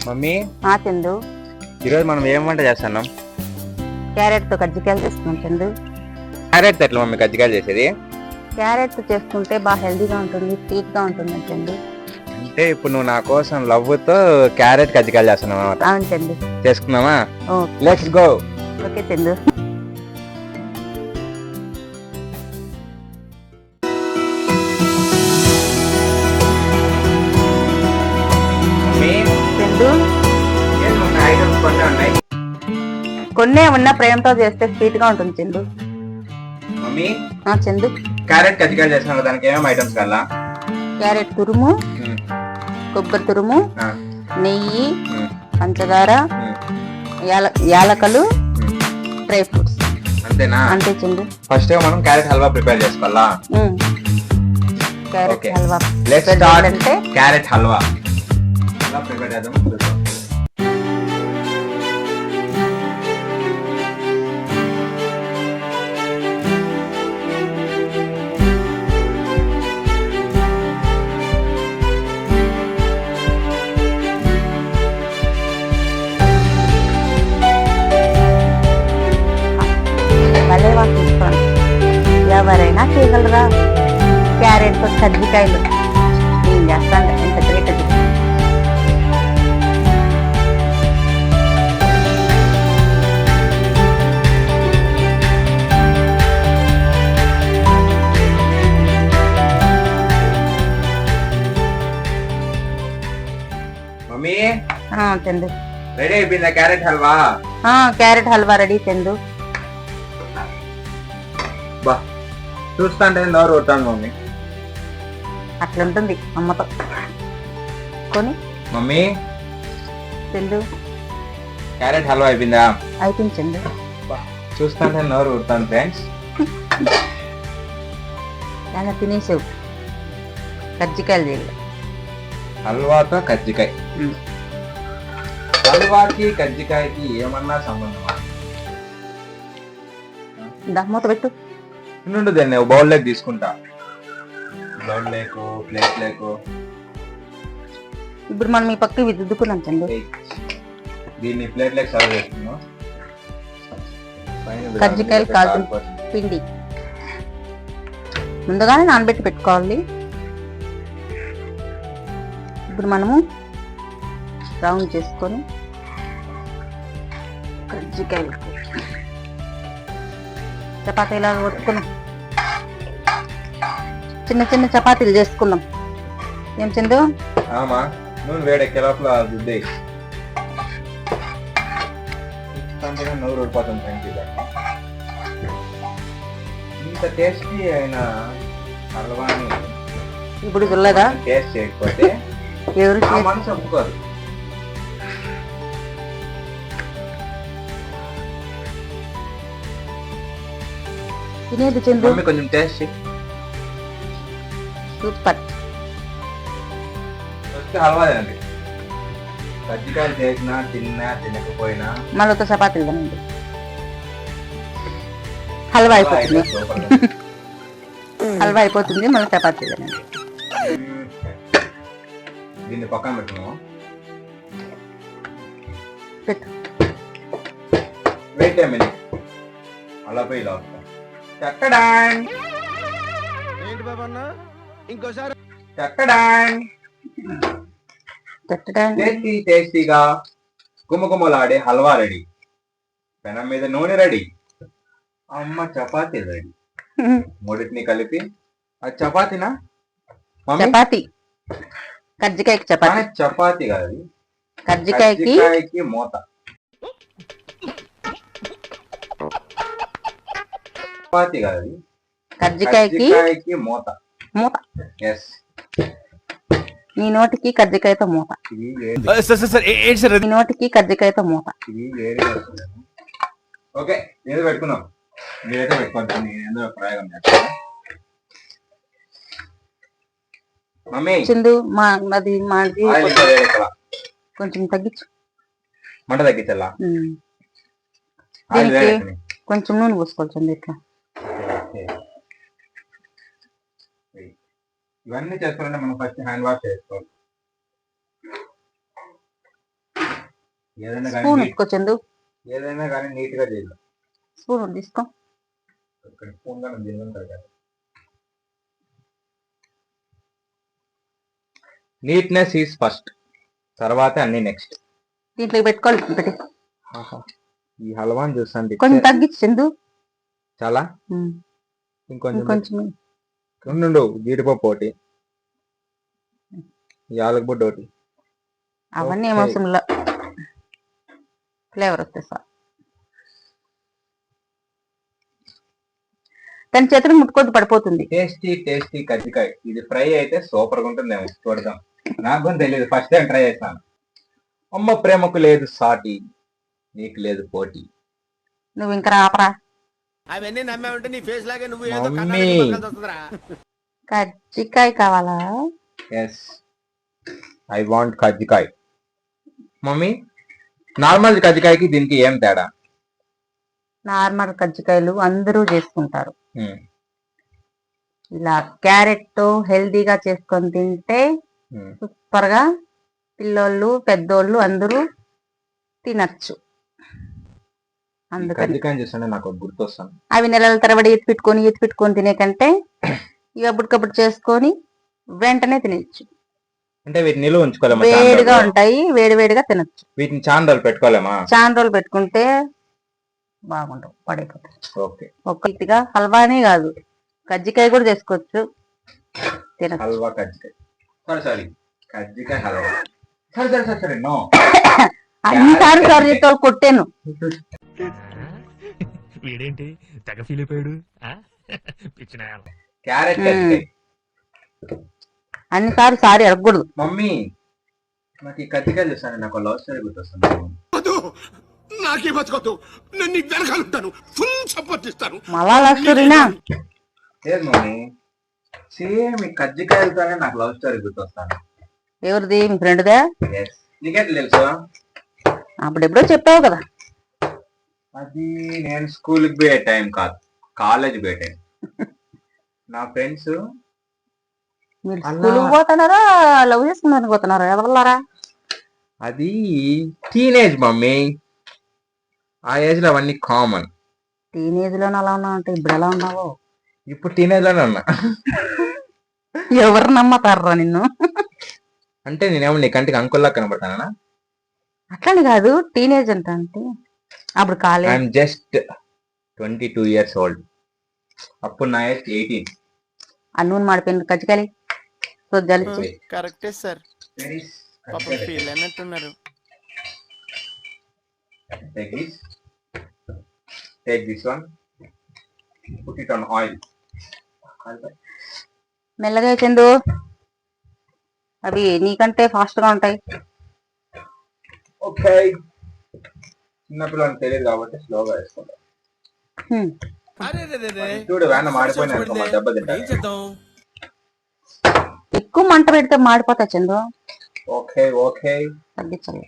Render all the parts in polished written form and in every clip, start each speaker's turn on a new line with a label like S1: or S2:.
S1: Mummy
S2: Chandu,
S1: ఈరోజు మనం ఏం వంట చేస్తున్నాం?
S2: క్యారెట్ తో కజ్జికాయలు చేసుకున్నాం చందు.
S1: క్యారెట్ ఎట్లా మమ్మీ కజ్జికాయలు చేసేది?
S2: క్యారెట్ తో చేసుకుంటే బాగా హెల్దీగా ఉంటుంది, స్వీట్ గా ఉంటుంది చందు.
S1: అంటే ఇప్పుడు నువ్వు నా కోసం లవ్ తో క్యారెట్ కజ్జికాయలు చేస్తున్నావు అన్నమాట.
S2: అవును చందు.
S1: చేసుకున్నామా? Let's go.
S2: ఓకే చందు. కొన్నే ఉన్న ప్రేమతో చేస్తే స్వీట్ గా ఉంటుంది చందు.
S1: మమ్మీ
S2: చందు,
S1: క్యారెట్ కజ్జికాయలు చేస్తున్నావు, దానికి ఏమేమి ఐటమ్స్ కావాలా?
S2: క్యారెట్ తురుము, కొబ్బరి తురుము, నెయ్యి, పంచదార, యాలకలు, డ్రై ఫ్రూట్స్.
S1: అంతేనా?
S2: అంతే చందు.
S1: ఫస్ట్ మనం క్యారెట్ హల్వా ప్రిపేర్ చేసుకోవాలా?
S2: క్యారెట్ హల్వా
S1: అంటే క్యారెట్ హల్వా ఎలా ప్రిపేర్ చేద్దాం?
S2: ఎవరైనా చేయగలరా క్యారెట్ తో కజ్జికాయలు? నేను చేస్తాను. ఎంత గ్రేట్ అది.
S1: మమ్మీ
S2: చందు,
S1: రెడీ అయిపోయిందా carrot halwa?
S2: Carrot halwa ready Chandu.
S1: చూస్తాంటే నోరు కొట్టాను మమ్మీ.
S2: అట్లుంటుంది అమ్మతో కొని.
S1: మమ్మీ
S2: చందు,
S1: క్యారెట్ హల్వా అయిపోయిందా?
S2: అయిపోయింది చందు.
S1: చూస్తాంటే నోరు కొట్టాను ఫ్రెండ్స్.
S2: చాలా తినేసావు. కజ్జికాయలు చేయాలి.
S1: హల్వాతో కజ్జికాయ. హల్వాకి కజ్జికాయకి ఏమన్నా సంబంధమా?
S2: మూత పెట్టు.
S1: నుండి నేను బౌల్ లేకు తీసుకుంటా. బౌల్ లేకు, ప్లేట్ లేకు.
S2: ఇప్పుడు మనం ఈ పక్క దిద్దుకున్నాం చందు.
S1: దీన్ని ప్లేట్ లేక సర్వ్ చేస్తున్నాం.
S2: కజ్జికాయలు కాల్చిన పిండి ముందుగానే నానబెట్టి పెట్టుకోవాలి. ఇప్పుడు మనము రౌండ్ చేసుకొని కజ్జికాయలు చపాతీలా కొట్టుకున్నాం. చిన్న చిన్న చపాతీలు చేసుకున్నాం. ఏం చందు?
S1: నూనె వేడెక్కే లోపల గుడ్డే నూరు ఊడిపోతుంది. ఇంత టేస్టీ అయిన హల్వాని
S2: ఇప్పుడు చూడలేదా?
S1: టేస్ట్ చేయకపోతే
S2: ఎవరు
S1: మనసు ఒప్పుకోరు.
S2: తినేది చందు.
S1: కొంచెం టేస్ట్
S2: సూపర్.
S1: హల్వా తినండి. కజ్జికాయలు చేసినా తిన్నా తినకపోయినా
S2: మళ్ళీ ఒక చపాతీలు తినండి. హల్వా అయిపోతుంది. హల్వా అయిపోతుంది, మళ్ళీ చపాతీలు తినండి.
S1: దీన్ని పక్కన పెట్టుకున్నాము.
S2: పెట్టు.
S1: Wait minute. అలా పోయి లాగుతాం. చక్కడాన్
S3: ఏంటి బాబన్న ఇంకోసారి
S1: చక్కడాన్. టేస్టీగా గుమగుమలాడే హల్వా రెడీ. పెనం మీద నూనె రెడీ. అమ్మ చపాతీ రెడీ. మూడింటిని కలిపి ఆ చపాతీనా?
S2: చపాతీ. కజ్జికాయకి చపాతీ.
S1: చపాతీ కాదు,
S2: కజ్జికాయకి
S1: మూత. చపాతీ కాదు,
S2: కజ్జికాయకి
S1: మూత.
S2: మూత.
S1: ఎస్.
S2: నీ నోటికి కజ్జికాయతో మూత. నీ నోటికి కజ్జికాయతో మూత.
S1: ఓకే, ఏదో పెట్టుకున్నాం. మీరైతే పెట్టుకోండి. నేను ఏదో ప్రయోగం చేస్తాను. మమ్మీ
S2: చిందు, మాది కొంచెం తగ్గించు.
S1: మంట తగ్గించాలా?
S2: దీనికి కొంచెం నూనె పోసుకోవాలి చందు. ఇట్లా
S1: ఇవన్నీ చేసుకోవాలంటే మనం ఫస్ట్ హ్యాండ్ వాష్ చేసుకోవాలి. ఏదైనా
S2: స్పూన్
S1: కానీ
S2: ఎత్తుకో చందు,
S1: ఏదైనా కానీ నీట్ గా చేయాలి.
S2: స్పూన్ తీసుకో.
S1: ఇక్కడ స్పూన్ గా తింటారు కదా. నీట్నెస్ ఈజ్ ఫస్ట్, తర్వాత అన్ని నెక్స్ట్.
S2: దీంట్లో పెట్టుకోవాలి పెట్టి.
S1: ఈ హల్వాని చూస్తాండి
S2: కొంచెం తగ్గించు చందు.
S1: చాలా
S2: ఉమ్,
S1: ఇంకొంచెం
S2: ఇంకొంచెం
S1: ఉండు. జీడిపప్పు ఒకటి, యాలకుబుడ్డ ఒకటి.
S2: అవన్నీ
S1: Okay.
S2: ఏమవసరంలో ఫ్లేవర్ వస్తే సార్. దాని చేతులు ముట్టుకోద్దు, పడిపోతుంది.
S1: టేస్టీ టేస్టీ కజ్జికాయ. ఇది ఫ్రై అయితే సూపర్ గా ఉంటుందేమో, చూడదాం. నాకు కూడా తెలియదు, ఫస్ట్ టైం ట్రై చేస్తాను. అమ్మ ప్రేమకు లేదు సాటి, నీకు లేదు పోటీ.
S2: నువ్వు ఇంకా రాపరా.
S3: అవన్నీ నమ్మే ఉంటే నీ ఫేస్ లాగే నువ్వు ఏదో
S1: మమ్మీ.
S3: కన్నాలకి బతకాల్సి వస్తుందిరా.
S2: కజ్జికాయ కావాలా?
S1: Yes, I want kajjikaya. Mummy, normal కజ్జికాయకి దీనికి ఏం తేడా?
S2: నార్మల్ కజ్జికాయలు అందరూ చేసుకుంటారు.
S1: Hmm.
S2: ఇలా క్యారెట్ హెల్దీగా చేసుకొని తింటే
S1: Hmm.
S2: సూపర్ గా పిల్లోళ్ళు పెద్దోళ్ళు అందరూ తినచ్చు. అందుకని
S1: కజ్జికాయని చూస్తుంటే నాకు ఒకటి గుర్తొస్తాను.
S2: అవి నెలల తరబడి ఎత్తి పెట్టుకొని తినే కంటే ఇవి అప్పటికప్పుడు చేసుకొని వెంటనే తినచ్చు.
S1: అంటే వీటిని నిలువ ఉంచుకోలేమా?
S2: వేడిగా ఉంటాయి, వేడిగా తినచ్చు.
S1: వీటిని చాలా రోజులు పెట్టుకోలేమా?
S2: చాలా రోజులు పెట్టుకుంటే బాగుండవు, పడైపోతాయి.
S1: ఓకే.
S2: ఒక్కటిగా హల్వానే కాదు, కజ్జికాయ కూడా చేసుకోవచ్చు, తినచ్చు.
S1: హల్వా కజ్జికాయ. సారీ, కజ్జికాయ హల్వా. సరే నో.
S2: అన్నిసార్లు సారీ చెప్తే వాళ్ళు కొట్టాను.
S4: వీడేంటి తెగ ఫీల్ అయిపోయాడు పిచ్చిన
S1: క్యారెట్ కజ్జికాయ.
S2: అన్నిసార్లు సారీ అడగకూడదు.
S1: మమ్మీ, నాకు ఈ కజ్జికాయ చూస్తాను, నాకు లవ్ స్టోరీ గుర్తొస్తుంది.
S3: నాకే బతకొద్దు, నేను నీ వెనకాలంటాను, ఫుల్ సపోర్ట్ ఇస్తాను.
S2: మళ్ళా లవ్ స్టోరీనా?
S1: లేదు మమ్మీ, సేమ్ ఈ కజ్జికాయలతోనే నాకు లవ్ స్టోరీ గుర్తొస్తాను.
S2: ఎవరిది? మీ ఫ్రెండ్దే?
S1: Yes. నీకేం తెలుసు?
S2: అప్పుడెప్పుడో చెప్పావు కదా.
S1: అది నేను స్కూల్కి పోయే టైం కాదు, కాలేజ్ పోయే టైం. నా ఫ్రెండ్స్
S2: మీరు స్కూల్కి పోతున్నారా, లవ్ చేసుకున్నారని పోతున్నారా? ఎవరున్నారా?
S1: అది టీనేజ్ మమ్మీ, ఆ ఏజ్ లో అవన్నీ కామన్.
S2: టీనేజ్ లోనే అలా ఉన్నావు అంటే ఇప్పుడు ఎలా ఉన్నావు?
S1: ఇప్పుడు టీనేజ్ లోనే ఉన్నా.
S2: ఎవరు నమ్మతారా నిన్ను?
S1: అంటే నేనేమో నీ కంటికి అంకుల్లా కనబడతానా?
S2: అట్లని కాదు, టీనేజ్ అంటే అప్పుడు college.
S1: I'm just 22 years old. అప్పుడు నా ఏజ్ 18.
S2: అన్నూని మాడిపోయింది కజ్జికాయలు సో జలిచి.
S3: కరెక్టే సార్, పాపం feel అయినట్టున్నారు.
S1: Take this one, put it on oil.
S2: మెల్లగా చందు, అవి నీకంటే ఫాస్ట్ గా ఉంటాయి.
S1: ఓకే, చిన్నపిల్లలకు తెలియదు కాబట్టి స్లోగా వేసుకోవాలి. చూడు, వేన మాడిపోయినా దెబ్బ తింటా.
S2: ఎక్కువ మంట పెడితే మాడిపోతా చందు.
S1: ఓకే
S2: తగ్గించాలి.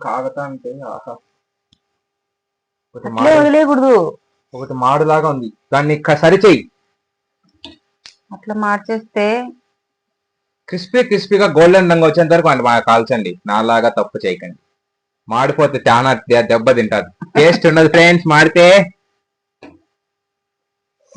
S1: కాగతా అంటే ఆహా,
S2: అట్లే వదిలేయకూడదు.
S1: ఒకటి మాడులాగా ఉంది, దాన్ని సరిచేయి.
S2: అట్లా మార్చేస్తే
S1: క్రిస్పీగా గోల్డెన్ రంగు వచ్చేంత వరకు అంటే కాల్చండి. నాలాగా తప్పు చేయకండి, మాడిపోతే చాలా దెబ్బ తింటారు, టేస్ట్ ఉండదు ఫ్రెండ్స్. మాడితే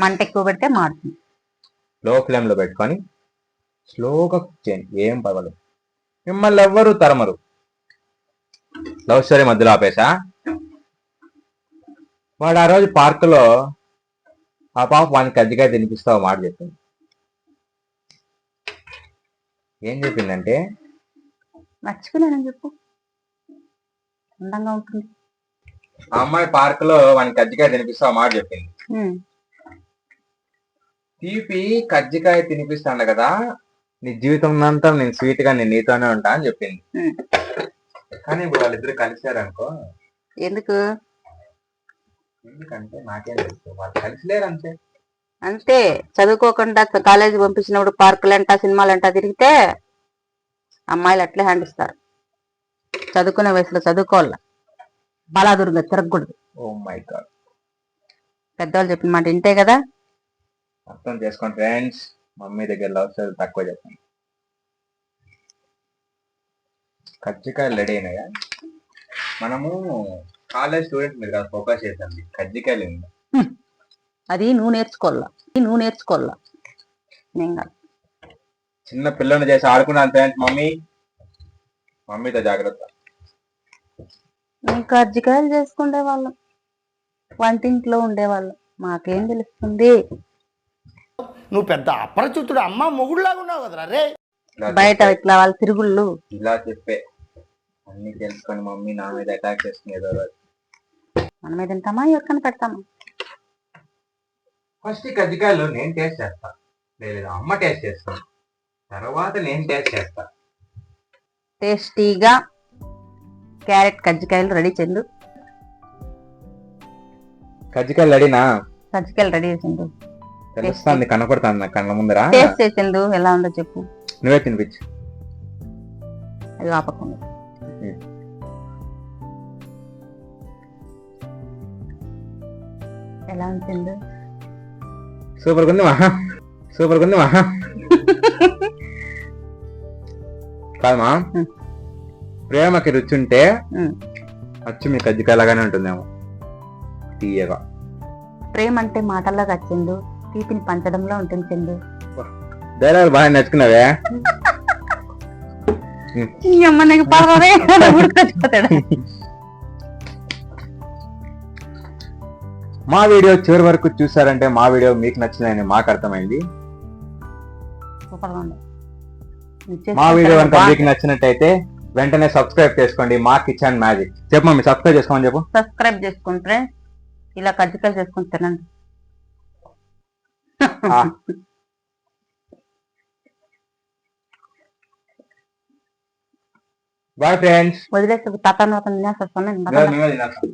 S2: మంట ఎక్కువ పెడితే మాడుతుంది.
S1: లో ఫ్లేమ్ లో పెట్టుకొని స్లోగా కుక్ చేయండి, ఏం పర్వాలేదు. మిమ్మల్ని ఎవ్వరు తరమరు. లవ్ స్టోరీ మధ్యలో ఆపేసా. వాడు ఆ రోజు పార్క్ లో ఆ పాప వానికి కజ్జికాయ తినిపిస్తా మాట చెప్పింది. ఏం చెప్పిందంటే,
S2: మర్చిపోయినానని చెప్పు, అందంగా ఉంటుంది.
S1: ఆ అమ్మాయి పార్క్ లో వానికి కజ్జికాయ తినిపిస్తా మాట చెప్పింది. తీపి కజ్జికాయ తినిపిస్తాను కదా, నీ జీవితం అంతా నేను స్వీట్ గా నేను నీతోనే ఉంటా అని చెప్పింది. కానీ ఇప్పుడు వాళ్ళిద్దరు కలిసారనుకో. ఎందుకంటే నాకేం తెలుసు, వాళ్ళు కలిసిలేరు అంతే.
S2: అంతే, చదువుకోకుండా కాలేజీ పంపించినప్పుడు పార్కులంట సినిమాలంట తిరిగితే అమ్మాయిలు అట్లే హ్యాండ్ ఇస్తారు. చదువుకునే వయసులో చదువుకోవాల, బలాదురుగా తిరగకూడదు.
S1: ఓ మై గాడ్,
S2: పెద్దవాళ్ళు చెప్పిన మాట వింటే కదా.
S1: అర్థం చేసుకోండి ఫ్రెండ్స్, మమ్మీ దగ్గర లవ్ స్టోరీ తక్కువ చెప్పండి. కజ్జికాయలు రెడీ అయినాయా? మనము కాలేజ్ స్టూడెంట్ మీరు కాదు ఫోకస్ చేద్దాం. కజ్జికాయలు ఉంది.
S2: అది నువ్వు నేర్చుకోవాలా నేను కాదు.
S1: చిన్న పిల్లని చేసి ఆడుకున్నాను ఫ్రెండ్స్. మమ్మీతో జాగ్రత్త.
S2: మేము కజ్జికాయలు చేసుకునే వాళ్ళం, వంటింట్లో ఉండేవాళ్ళం, మాకేం తెలుస్తుంది?
S5: నువ్వు పెద్ద అపరిచితుడు అమ్మ మొగుడులాగా ఉన్నావు కదరా రే.
S2: బయట ఇట్లా వాళ్ళ తిరుగుళ్ళు
S1: ఇలా చెప్పే అన్ని తెలుసుకొని మమ్మీ నా మీద అటాక్ చేస్తుంది ఏదో రోజు.
S2: మన మీద తింటామా ఎవరికైనా పెడతామా?
S1: ఫస్ట్ ఈ కజ్జికాయలు నేను టేస్ట్ చేస్తా, లేదు అమ్మ టేస్ట్ చేస్తాను, తర్వాత నేను టేస్ట్ చేస్తా.
S2: టేస్టీగా క్యారెట్ కజ్జికాయలు రెడీ చెందు.
S1: కజ్జికాయలు రెడీనా?
S2: కజ్జికాయలు రెడీ చేసిండు,
S1: తెలుస్తుంది, కనపడుతుంది నా కళ్ళ ముందరా.
S2: టేస్ట్ చేసిండు, ఎలా ఉందో చెప్పు.
S1: నువ్వే తినిపించు.
S2: అది ఆపకుండా ఎలా ఉంటుంది?
S1: సూపర్ ఉంది మహా, సూపర్ ఉంది మహా. కాదమ్మా, ప్రేమకి రుచి ఉంటే అచ్చు మీ కజ్జికాయలాగానే ఉంటుందేమో, తీయగా.
S2: ప్రేమ అంటే మాటల్లో వచ్చిండు, తీపిని పంచడంలో ఉంటుంది చెండు.
S1: డైలాగ్ బాగా నచ్చుకున్నావే. మా వీడియో చివరి వరకు చూసారంటే మా వీడియో మీకు నచ్చిందని మాకు అర్థమైంది. మా వీడియో అంతా మీకు నచ్చినట్టయితే వెంటనే సబ్స్క్రైబ్ చేసుకోండి మా కిచెన్ మ్యాజిక్. చెప్పు మమ్మీ, సబ్స్క్రైబ్ చేసుకోమని చెప్పు.
S2: సబ్స్క్రైబ్ చేసుకోండి ఫ్రెండ్స్, ఇలా కజ్జికాయలు చేసుకుని తినండి.
S1: Bye friends.
S2: వదిలేసి తతాను తినేస్తాను.